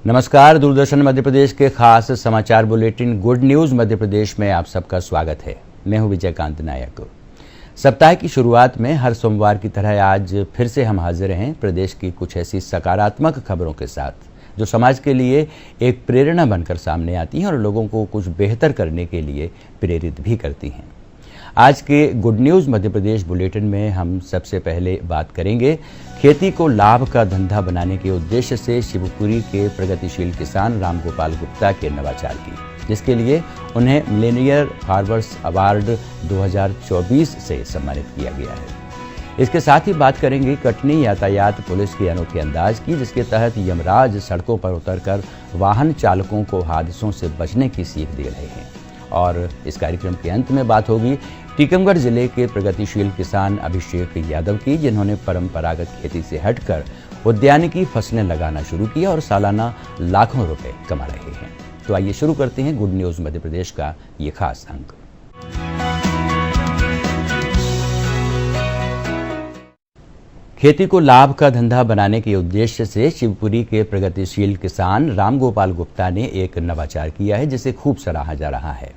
नमस्कार, दूरदर्शन मध्य प्रदेश के खास समाचार bulletin good news Madhya Pradesh में आप सबका स्वागत है। मैं हूं विजयकांत नायक। सप्ताह की शुरुआत में हर सोमवार की तरह आज फिर से हम हाजिर हैं प्रदेश की कुछ ऐसी सकारात्मक खबरों के साथ जो समाज के लिए एक प्रेरणा बनकर सामने आती हैं और लोगों को कुछ बेहतर करने के लिए प्रेरित भी करती हैं। आज के good news Madhya Pradesh bulletin में हम सबसे पहले बात करेंगे खेती को लाभ का धंधा बनाने के उद्देश्य से शिवपुरी के प्रगतिशील किसान रामगोपाल गुप्ता के नवाचार की, जिसके लिए उन्हें मिलेनियर फार्मर्स अवार्ड 2024 से सम्मानित किया गया है। इसके साथ ही बात करेंगे कटनी यातायात पुलिस के अनोखे अंदाज की, जिसके तहत यमराज सड़कों पर उतरकर वाहन चालकों को हादसों से बचने की सीख दे रहे हैं। और इस कार्यक्रम के अंत में बात होगी टीकमगढ़ जिले के प्रगतिशील किसान अभिषेक यादव की, जिन्होंने परंपरागत खेती से हटकर उद्यानिकी फसलें लगाना शुरू किया और सालाना लाखों रुपए कमा रहे हैं। तो आइए शुरू करते हैं गुड न्यूज़ मध्य प्रदेश का ये खास अंक। खेती को लाभ का धंधा बनाने के उद्देश्य से शिवपुरी के प्रगतिशील किसान रामगोपाल गुप्ता ने एक नवाचार किया है, जिसे खूब सराहा जा रहा है।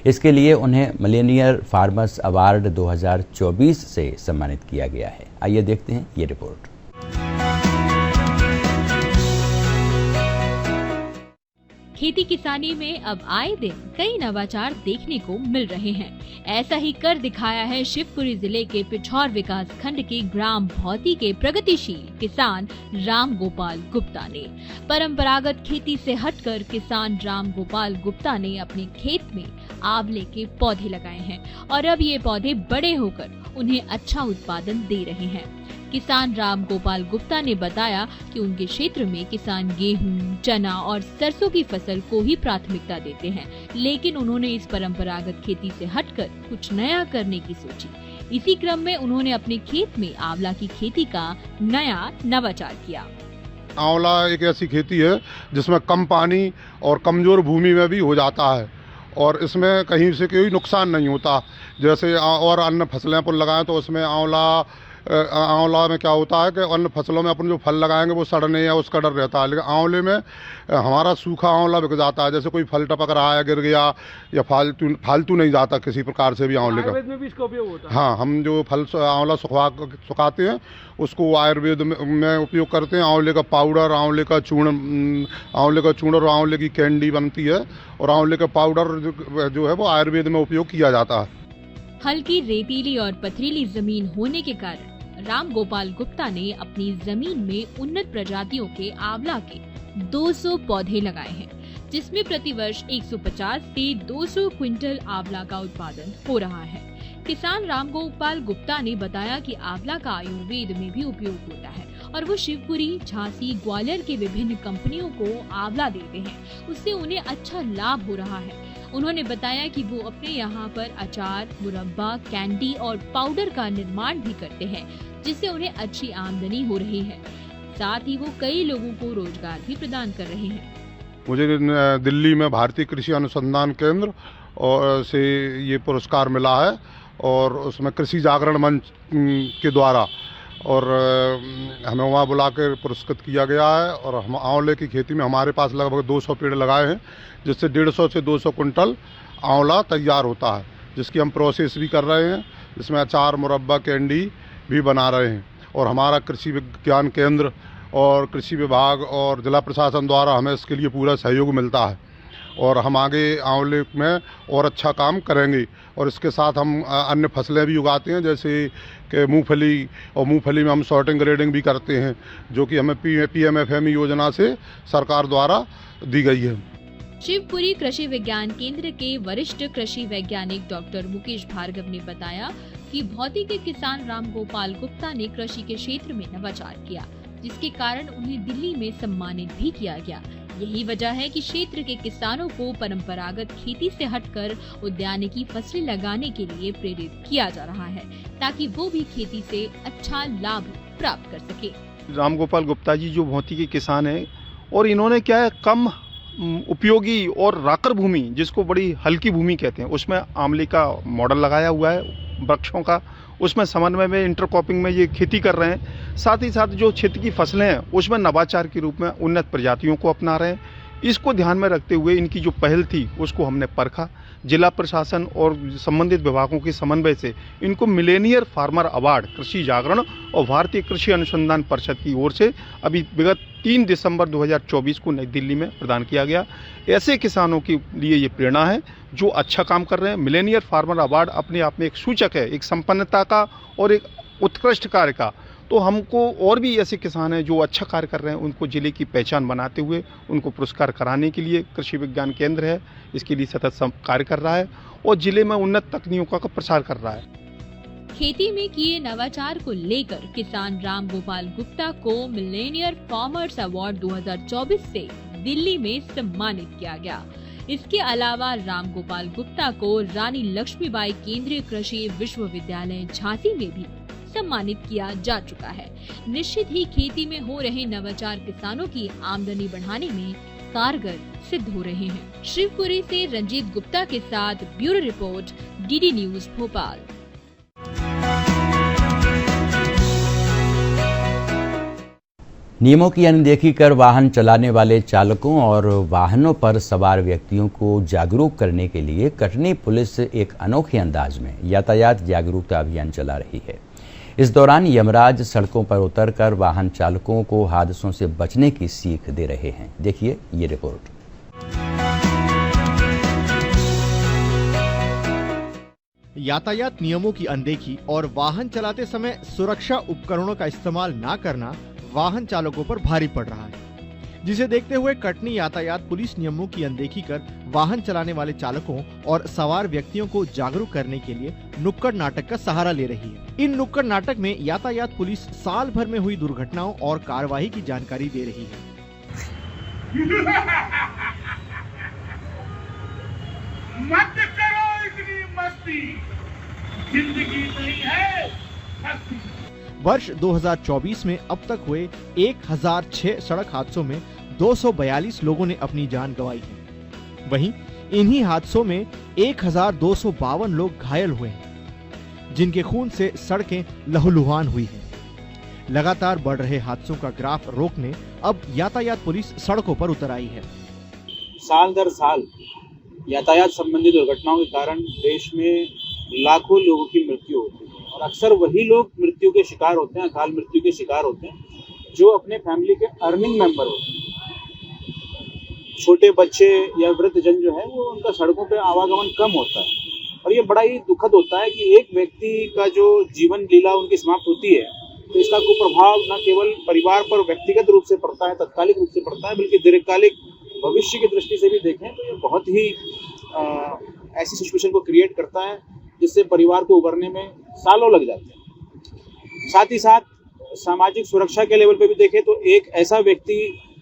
इसके लिए उन्हें मिलेनियर फार्मर्स अवार्ड 2024 से सम्मानित किया गया है। आइए देखते हैं ये रिपोर्ट। खेती किसानी में अब आए दिन कई नवाचार देखने को मिल रहे हैं। ऐसा ही कर दिखाया है शिवपुरी जिले के पिछौर विकास खंड के ग्राम भौती के प्रगतिशील किसान रामगोपाल गुप्ता ने। परंपरागत खेती से हटकर किसान रामगोपाल गुप्ता ने अपने खेत में आंवले के पौधे लगाए हैं और अब ये पौधे बड़े होकर उन्हें अच्छा उत्पादन दे रहे हैं। किसान रामगोपाल गुप्ता ने बताया कि उनके क्षेत्र में किसान गेहूं, चना और सरसों की फसल को ही प्राथमिकता देते हैं, लेकिन उन्होंने इस परंपरागत खेती से हटकर कुछ नया करने की सोची। इसी क्रम में उन्होंने अपने खेत में आंवला की खेती का नया नवाचार किया। आंवला एक ऐसी खेती है जिसमें कम पानी और कमजोर भूमि में भी हो जाता है और इसमें कहीं से कोई नुकसान नहीं होता। जैसे और अन्य फसलें अपन लगाएं तो उसमें आंवला में क्या होता है कि अन्य फसलों में अपन जो फल लगाएंगे वो सड़ने या उसका डर रहता है, लेकिन आंवले में हमारा सूखा आंवला बिक जाता है। जैसे कोई फल टपक रहा है, गिर गया या फालतू नहीं जाता किसी प्रकार से भी आंवले का। आयुर्वेद में भी इसका उपयोग होता है। हाँ, हम जो फल आंवला सुखाते हैं उसको आयुर्वेद में उपयोग करते हैं। आंवले का पाउडर, आंवले का चूर्ण और आंवले की कैंडी बनती है और आंवले का पाउडर जो है वो आयुर्वेद में उपयोग किया जाता है। हल्की रेतीली और पथरीली जमीन होने के कारण रामगोपाल गुप्ता ने अपनी जमीन में उन्नत प्रजातियों के आंवला के 200 पौधे लगाए हैं, जिसमें प्रतिवर्ष 150 से 200 क्विंटल आंवला का उत्पादन हो रहा है। किसान रामगोपाल गुप्ता ने बताया कि आंवला का आयुर्वेद में भी उपयोग होता है और वो शिवपुरी, झांसी, ग्वालियर के विभिन्न कंपनियों को आंवला देते हैं, उससे उन्हें अच्छा लाभ हो रहा है। उन्होंने बताया कि वो अपने यहाँ पर अचार, मुरब्बा, कैंडी और पाउडर का निर्माण भी करते हैं, जिससे उन्हें अच्छी आमदनी हो रही है। साथ ही वो कई लोगों को रोजगार भी प्रदान कर रहे हैं। मुझे दिल्ली में भारतीय कृषि अनुसंधान केंद्र और से ये पुरस्कार मिला है और उसमें कृषि जागरण मंच के द्वारा और हमें वहाँ बुला कर पुरस्कृत किया गया है। और हम आंवले की खेती में हमारे पास लगभग 200 पेड़ लगाए हैं, जिससे 150 से 200 कुंटल आंवला तैयार होता है, जिसकी हम प्रोसेस भी कर रहे हैं, जिसमें अचार, मुरब्बा, कैंडी भी बना रहे हैं। और हमारा कृषि विज्ञान केंद्र और कृषि विभाग और जिला प्रशासन द्वारा हमें इसके लिए पूरा सहयोग मिलता है और हम आगे आंवले में और अच्छा काम करेंगे। और इसके साथ हम अन्य फसलें भी उगाते हैं, जैसे कि मूंगफली, और मूंगफली में हम सॉर्टिंग ग्रेडिंग भी करते हैं, जो कि हमें PMFME योजना से सरकार द्वारा दी गई है। शिवपुरी कृषि विज्ञान केंद्र के वरिष्ठ कृषि वैज्ञानिक डॉक्टर मुकेश भार्गव ने बताया कि भौती के किसान रामगोपाल गुप्ता ने कृषि के क्षेत्र में नवाचार किया, जिसके कारण उन्हें दिल्ली में सम्मानित भी किया गया। यही वजह है कि क्षेत्र के किसानों को परंपरागत खेती से हटकर उद्यानिकी फसलें लगाने के लिए प्रेरित किया जा रहा है, ताकि वो भी खेती से अच्छा लाभ प्राप्त कर सके। रामगोपाल गुप्ता जी जो भौती के किसान हैं और इन्होंने क्या है, कम उपयोगी और राकर भूमि, जिसको बड़ी हल्की भूमि कहते हैं, उसमें आंवले का मॉडल लगाया हुआ है वृक्षों का, उसमें समन्वय में इंटरक्रॉपिंग में ये खेती कर रहे हैं। साथ ही साथ जो क्षेत्र की फसलें हैं उसमें नवाचार के रूप में उन्नत प्रजातियों को अपना रहे हैं। इसको ध्यान में रखते हुए इनकी जो पहल थी उसको हमने परखा। जिला प्रशासन और संबंधित विभागों के समन्वय से इनको मिलेनियर फार्मर अवार्ड कृषि जागरण और भारतीय कृषि अनुसंधान परिषद की ओर से अभी विगत 3 दिसंबर 2024 को नई दिल्ली में प्रदान किया गया। ऐसे किसानों के लिए ये प्रेरणा है जो अच्छा काम कर रहे हैं। मिलेनियर फार्मर अवार्ड अपने आप में एक सूचक है, एक संपन्नता का और एक उत्कृष्ट कार्य का। तो हमको और भी ऐसे किसान हैं जो अच्छा कार्य कर रहे हैं, उनको जिले की पहचान बनाते हुए उनको पुरस्कार कराने के लिए कृषि विज्ञान केंद्र है, इसके लिए सतत कार्य कर रहा है और जिले में उन्नत तकनीकों का प्रसार कर रहा है। खेती में किए नवाचार को लेकर किसान राम गोपाल गुप्ता को मिलेनियर फार्मर्स अवार्ड 2024 से दिल्ली में सम्मानित किया गया। इसके अलावा राम गोपाल गुप्ता को रानी लक्ष्मीबाई केंद्रीय कृषि विश्वविद्यालय झांसी में भी सम्मानित किया जा चुका है। निश्चित ही खेती में हो रहे नवाचार किसानों की आमदनी बढ़ाने में कारगर सिद्ध हो रहे हैं। शिवपुरी से रंजीत गुप्ता के साथ bureau report, DD news Bhopal. नियमों की अनदेखी कर वाहन चलाने वाले चालकों और वाहनों पर सवार व्यक्तियों को जागरूक करने के लिए कटनी पुलिस एक अनोखे अंदाज में यातायात जागरूकता अभियान चला रही है। इस दौरान यमराज सड़कों पर उतरकर वाहन चालकों को हादसों से बचने की सीख दे रहे हैं। देखिए ये रिपोर्ट। यातायात नियमों की अनदेखी और वाहन चलाते समय सुरक्षा उपकरणों का इस्तेमाल न करना वाहन चालकों पर भारी पड़ रहा है, जिसे देखते हुए कटनी यातायात पुलिस नियमों की अनदेखी कर वाहन चलाने वाले चालकों और सवार व्यक्तियों को जागरूक करने के लिए नुक्कड़ नाटक का सहारा ले रही है। इन नुक्कड़ नाटक में यातायात पुलिस साल भर में हुई दुर्घटनाओं और कार्रवाई की जानकारी दे रही है। मत करो इतनी मस्ती, जिंदगी नहीं है मस्ती। वर्ष 2024 में अब तक हुए 1006 सड़क हादसों में 242 लोगों ने अपनी जान गंवाई है। वहीं इन्हीं हादसों में 1252 लोग घायल हुए हैं, जिनके खून से सड़कें लहूलुहान हुई हैं। लगातार बढ़ रहे हादसों का ग्राफ रोकने अब यातायात पुलिस सड़कों पर उतर आई है। साल दर साल यातायात संबंधी दुर्घटनाओं के कारण देश में लाखों लोगों की मृत्यु होती है और अक्सर वही लोग मृत्यु के शिकार होते हैं, अकाल मृत्यु के शिकार होते हैं, जो अपने फैमिली के अर्निंग मेंबर होते हैं। छोटे बच्चे या वृद्धजन जो है वो उनका सड़कों पे आवागमन कम होता है और ये बड़ा ही दुखद होता है कि एक व्यक्ति का जो जीवन लीला उनकी समाप्त होती है तो इसका कुप्रभाव न केवल परिवार पर व्यक्तिगत रूप से पड़ता है, तात्कालिक रूप से पड़ता है, बल्कि दीर्घकालिक भविष्य की दृष्टि से भी देखें तो ये बहुत ही ऐसी सिचुएशन को क्रिएट करता है जिससे परिवार को उभरने में सालों लग जाते हैं। साथ ही साथ सामाजिक सुरक्षा के लेवल पे भी देखें तो एक ऐसा व्यक्ति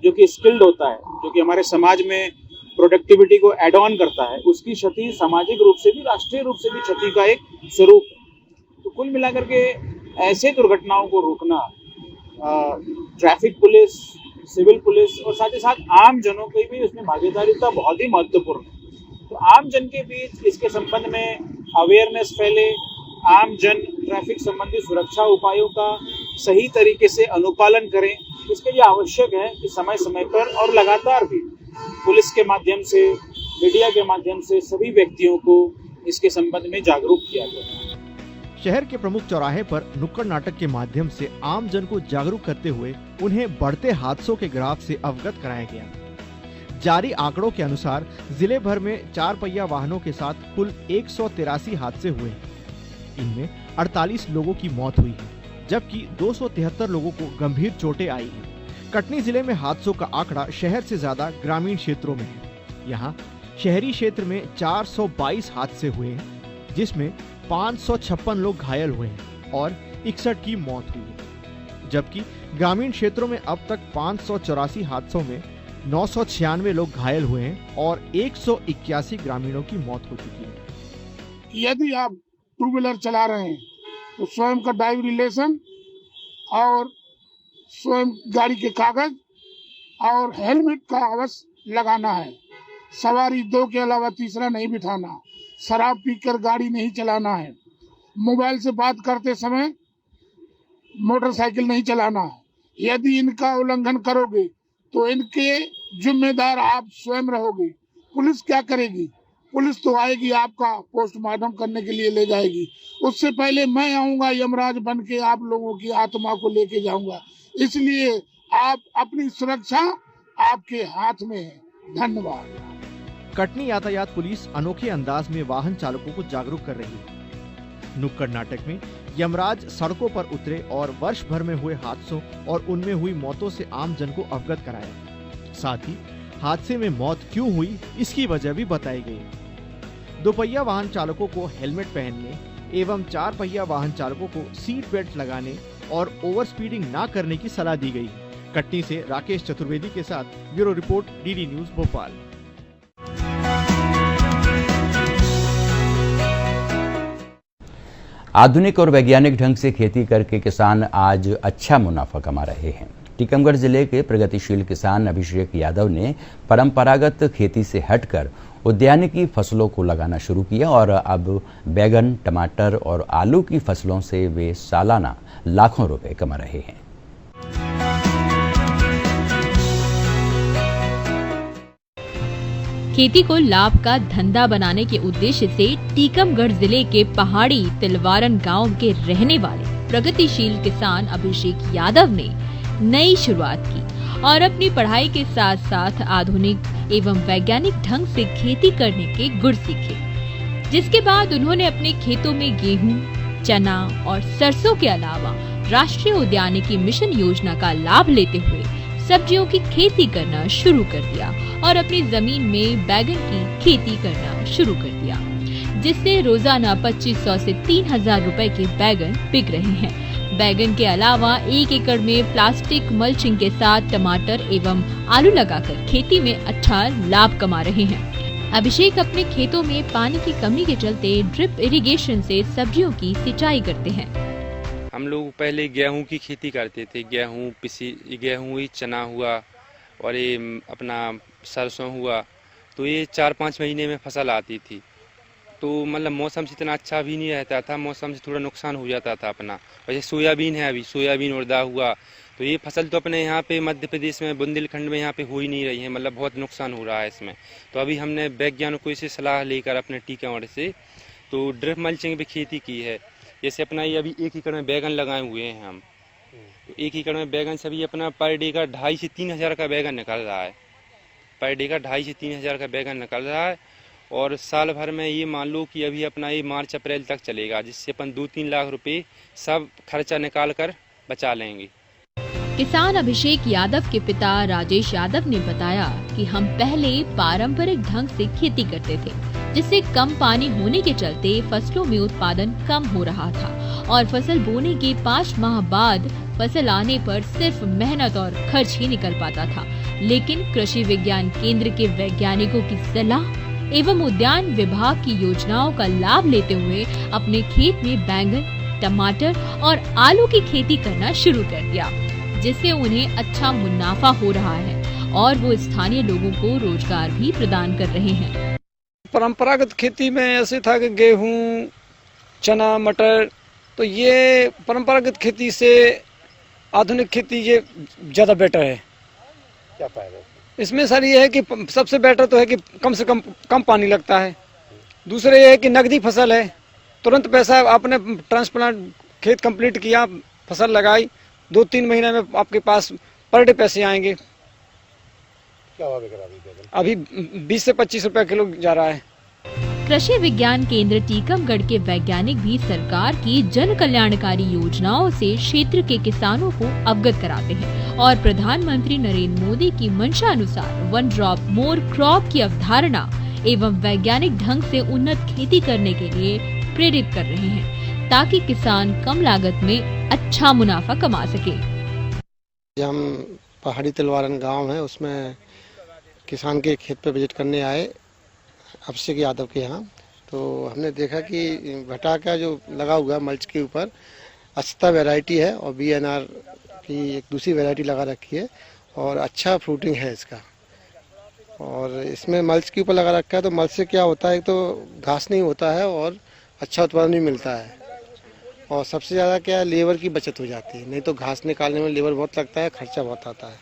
जो कि स्किल्ड होता है, जो कि हमारे समाज में प्रोडक्टिविटी को एड ऑन करता है, उसकी क्षति सामाजिक रूप से भी राष्ट्रीय रूप से भी क्षति का एक स्वरूप है। तो कुल मिलाकर के ऐसे दुर्घटनाओं को रोकना ट्रैफिक पुलिस, सिविल पुलिस और साथ ही साथ आम जनों की भी उसमें भागीदारिता बहुत ही महत्वपूर्ण है। तो आम जन के बीच इसके संबंध में अवेयरनेस फैले, आम जन ट्रैफिक संबंधी सुरक्षा उपायों का सही तरीके से अनुपालन करें। इसके लिए आवश्यक है कि समय समय पर और लगातार भी पुलिस के माध्यम से, मीडिया के माध्यम से सभी व्यक्तियों को इसके संबंध में जागरूक किया जाए। शहर के प्रमुख चौराहे पर नुक्कड़ नाटक के माध्यम से आम जन को जागरूक करते हुए उन्हें बढ़ते हादसों के ग्राफ से अवगत कराया गया। जारी आंकड़ों के अनुसार जिले भर में 4 पहिया वाहनों के साथ कुल 183 हादसे हुए हैं। इनमें 48 लोगों की मौत हुई है, जबकि 273 लोगों को गंभीर चोटें आई हैं। कटनी जिले में हादसों का आंकड़ा शहर से ज्यादा ग्रामीण क्षेत्रों में है। यहाँ शहरी क्षेत्र में 422 हादसे हुए हैं, जिसमें 556 लोग घायल हुए हैं और 61 की मौत हुई है, जबकि ग्रामीण क्षेत्रों में अब तक 584 हादसों में 996 लोग घायल हुए हैं और 181 ग्रामीणों की मौत हो चुकी है। यदि आप टू व्हीलर चला रहे हैं तो स्वयं का ड्राइविंग लाइसेंस और स्वयं गाड़ी के कागज और हेलमेट का अवश्य लगाना है। सवारी 2 के अलावा तीसरा नहीं बिठाना। शराब पीकर गाड़ी नहीं चलाना है। मोबाइल से बात करते समय मोटरसाइकिल नहीं चलाना है। यदि इनका उल्लंघन करोगे तो इनके जिम्मेदार आप स्वयं रहोगे। पुलिस क्या करेगी? पुलिस तो आएगी, आपका पोस्टमार्टम करने के लिए ले जाएगी। उससे पहले मैं आऊंगा यमराज बन के, आप लोगों की आत्मा को लेके जाऊंगा। इसलिए आप अपनी सुरक्षा आपके हाथ में है। धन्यवाद। कटनी यातायात पुलिस अनोखे अंदाज में वाहन चालकों को जागरूक कर रही है। नुक्कड़ नाटक में यमराज सड़कों पर उतरे और वर्ष भर में हुए हादसों और उनमें हुई मौतों से आम जन को अवगत कराया। साथ ही हादसे में मौत क्यों हुई इसकी वजह भी बताई गई। दोपहिया वाहन चालकों को हेलमेट पहनने एवं 4 पहिया वाहन चालकों को सीट बेल्ट लगाने और ओवर स्पीडिंग ना करने की सलाह दी गई। कटनी से राकेश चतुर्वेदी के साथ bureau report, DD news Bhopal. आधुनिक और वैज्ञानिक ढंग से खेती करके किसान आज अच्छा मुनाफा कमा रहे हैं। टीकमगढ़ जिले के प्रगतिशील किसान अभिषेक यादव ने परंपरागत खेती से हटकर उद्यानिकी फसलों को लगाना शुरू किया और अब बैगन, टमाटर और आलू की फसलों से वे सालाना लाखों रुपए कमा रहे हैं। खेती को लाभ का धंधा बनाने के उद्देश्य से टीकमगढ़ जिले के पहाड़ी तिलवारन गांव के रहने वाले प्रगतिशील किसान अभिषेक यादव ने नई शुरुआत की और अपनी पढ़ाई के साथ साथ आधुनिक एवं वैज्ञानिक ढंग से खेती करने के गुर सीखे, जिसके बाद उन्होंने अपने खेतों में गेहूं, चना और सरसों के अलावा राष्ट्रीय उद्यानिकी मिशन योजना का लाभ लेते हुए सब्जियों की खेती करना शुरू कर दिया और अपनी जमीन में बैगन की खेती करना शुरू कर दिया, जिससे रोजाना 2500 से 3000 रुपए के बैगन बिक रहे हैं। बैगन के अलावा 1 एकड़ में प्लास्टिक मल्चिंग के साथ टमाटर एवं आलू लगाकर खेती में अच्छा लाभ कमा रहे हैं। अभिषेक अपने खेतों में पानी की कमी के चलते ड्रिप इरिगेशन से सब्जियों की सिंचाई करते हैं। हम लोग पहले गेहूं की खेती करते थे। गेहूं हुई, चना हुआ और ये अपना सरसों हुआ, तो ये 4-5 महीने में फसल आती थी। तो मतलब मौसम से इतना अच्छा भी नहीं रहता था, मौसम से थोड़ा नुकसान हो जाता था अपना। वैसे सोयाबीन है, अभी सोयाबीन उड़दा हुआ, तो ये फसल तो अपने यहाँ पे मध्य प्रदेश में बुंदेलखंड में यहाँ पे हो ही नहीं रही है, मतलब बहुत नुकसान हो रहा है इसमें। तो अभी हमने वैज्ञानिकों से सलाह लेकर अपने टीकमगढ़ से तो ड्रिप मल्चिंग पे खेती की है। जैसे अपना ये अभी 1 एकड़ में बैगन लगाए हुए हैं हम, तो 1 एकड़ में बैगन से अभी अपना पर डे का 2500 से 3000 का बैगन निकल रहा है। पर डे का 2500 से 3000 का बैगन निकल रहा है और साल भर में ये मान लो कि अभी अपना ये मार्च अप्रैल तक चलेगा, जिससे अपन 2-3 लाख रुपए सब खर्चा निकाल कर बचा लेंगे। किसान अभिषेक यादव के पिता राजेश यादव ने बताया कि हम पहले पारंपरिक ढंग से खेती करते थे, जिससे कम पानी होने के चलते फसलों में उत्पादन कम हो रहा था और फसल बोने के 5 माह बाद फसल आने पर सिर्फ मेहनत और खर्च ही निकल पाता था। लेकिन कृषि विज्ञान केंद्र के वैज्ञानिकों की सलाह एवं उद्यान विभाग की योजनाओं का लाभ लेते हुए अपने खेत में बैंगन, टमाटर और आलू की खेती करना शुरू कर दिया, जिससे उन्हें अच्छा मुनाफा हो रहा है और वो स्थानीय लोगों को रोजगार भी प्रदान कर रहे हैं। परंपरागत खेती में ऐसे था कि गेहूं, चना, मटर, तो ये परंपरागत खेती से आधुनिक खेती ये ज़्यादा बेटर है। क्या फायदा इसमें सर ये है कि सबसे बेटर तो है कि कम से कम पानी लगता है। दूसरे ये है कि नकदी फसल है, तुरंत पैसा, आपने ट्रांसप्लांट खेत कंप्लीट किया, फसल लगाई, 2-3 महीने में आपके पास पर डे पैसे आएंगे। क्या भाव बिक रहा है अभी 20 से 25 रुपए किलो जा रहा है। कृषि विज्ञान केंद्र टीकमगढ़ के वैज्ञानिक भी सरकार की जन कल्याणकारी योजनाओं से क्षेत्र के किसानों को अवगत कराते हैं और प्रधानमंत्री नरेंद्र मोदी की मंशा अनुसार 1 ड्रॉप मोर क्रॉप की अवधारणा एवं वैज्ञानिक ढंग से उन्नत खेती करने के लिए प्रेरित कर रहे हैं, ताकि किसान कम लागत में अच्छा मुनाफा कमा सके। हम पहाड़ी तिलवारन गांव है, उसमें किसान के खेत पे विजिट करने आए अभिषेक यादव के यहाँ। तो हमने देखा कि भटा का जो लगा हुआ है मल्च के ऊपर अच्छा वैरायटी है और BNR की एक दूसरी वैरायटी लगा रखी है और अच्छा फ्रूटिंग है इसका। और इसमें मल्च के ऊपर लगा रखा है, तो मल्च से क्या होता है, तो घास नहीं होता है और अच्छा उत्पादन भी मिलता है। और सबसे ज़्यादा क्या है, लेबर की बचत हो जाती है। नहीं तो घास निकालने में लेबर बहुत लगता है, खर्चा बहुत आता है।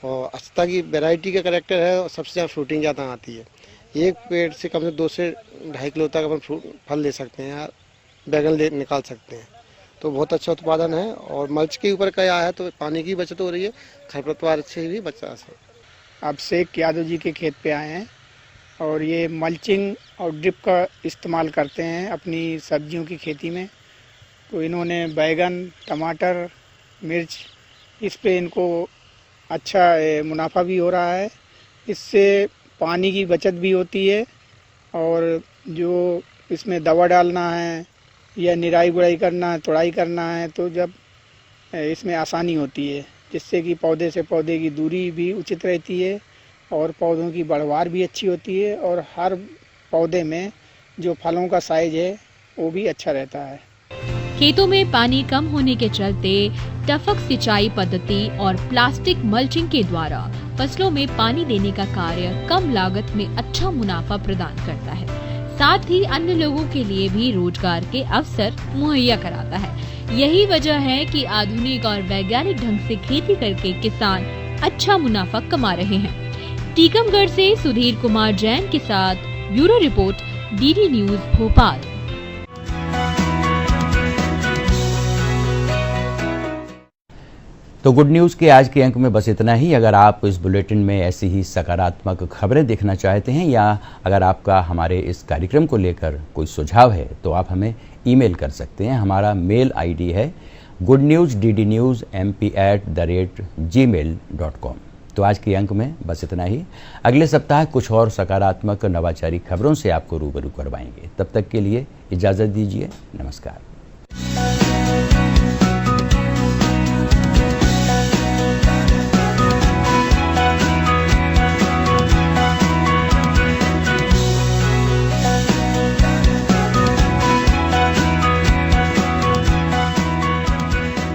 और अस्ता की वैरायटी का करेक्टर है और सबसे ज़्यादा फ्रूटिंग ज़्यादा आती है। एक पेड़ से कम से 2 से 2.5 किलो तक अपन फल ले सकते हैं, बैगन निकाल सकते हैं। तो बहुत अच्छा उत्पादन है। और मल्च के ऊपर क्या है तो पानी की बचत हो रही है, खरपतवार से भी बचा है। अब शेख यादव जी के खेत पे आए हैं और ये मल्चिंग और ड्रिप का इस्तेमाल करते हैं अपनी सब्जियों की खेती में। तो इन्होंने बैगन, टमाटर, मिर्च, इस पे इनको अच्छा मुनाफा भी हो रहा है। इससे पानी की बचत भी होती है और जो इसमें दवा डालना है या निराई गुड़ाई करना है, तोड़ाई करना है, तो जब इसमें आसानी होती है, जिससे कि पौधे से पौधे की दूरी भी उचित रहती है और पौधों की बढ़वार भी अच्छी होती है और हर पौधे में जो फलों का साइज है वो भी अच्छा रहता है। खेतों में पानी कम होने के चलते टपक सिंचाई पद्धति और प्लास्टिक मल्चिंग के द्वारा फसलों में पानी देने का कार्य कम लागत में अच्छा मुनाफा प्रदान करता है, साथ ही अन्य लोगों के लिए भी रोजगार के अवसर मुहैया कराता है। यही वजह है कि आधुनिक और वैज्ञानिक ढंग से खेती करके किसान अच्छा मुनाफा कमा रहे हैं। टीकमगढ़ से सुधीर कुमार जैन के साथ bureau report, DD news Bhopal. तो गुड न्यूज़ के आज के अंक में बस इतना ही। अगर आप इस बुलेटिन में ऐसी ही सकारात्मक खबरें देखना चाहते हैं या अगर आपका हमारे इस कार्यक्रम को लेकर कोई सुझाव है तो आप हमें ईमेल कर सकते हैं। हमारा मेल आईडी है goodnewsddnewsmp@gmail.com। तो आज के अंक में बस इतना ही। अगले सप्ताह कुछ और सकारात्मक नवाचारी खबरों से आपको रूबरू करवाएंगे। तब तक के लिए इजाज़त दीजिए। नमस्कार।